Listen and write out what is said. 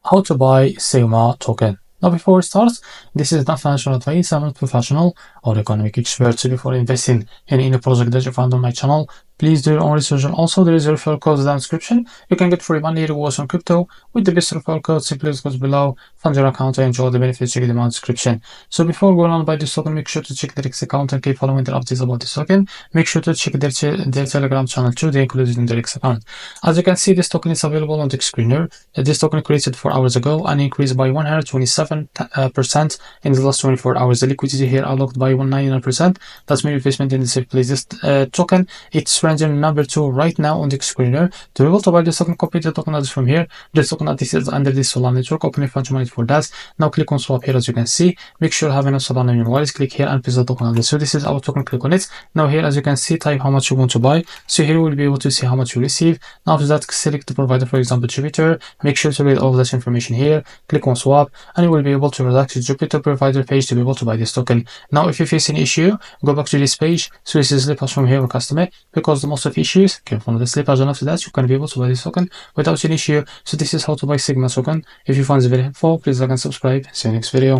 how to buy Sigma token. Now, before we start, this is not financial advice. I'm not professional or economic expert. So before investing in any project that you found on my channel, please do your own research. And also, there is a referral code in the description. You can get free money rewards on crypto with the best referral code. Simply goes below. Fund your account and enjoy the benefits. Check them out in the description. So before going on buy this token, make sure to check the REFERRAL account and keep following their updates about this token. Make sure to check their Telegram channel too. They included in the REFERRAL account. As you can see, this token is available on the screener. This token created 4 hours ago and increased by 127% in the last 24 hours. The liquidity here unlocked by 199%. That's my investment in the safe place. This token, it's ranking number 2 right now on the screener. To be able to buy this token, copy the token address from here. This token address is under this Solana network. Open a fund wallet for that. Now click on swap here. As you can see, make sure you have enough Solana in your wallet. Click here and paste the token address. So this is our token. Click on it. Now here, as you can see, type how much you want to buy. So here we'll be able to see how much you receive. Now after that, select the provider, for example Jupiter. Make sure to read all of this information here. Click on swap and you will be able to redirect to Jupiter provider page to be able to buy this token. Now if you face any issue, go back to this page. So this is slippage from here on customer, because the most of issues came from the slippage, and after that you can be able to buy this token without any issue. So this is how to buy Sigma token. If you find this very helpful, please like and subscribe. See you next video.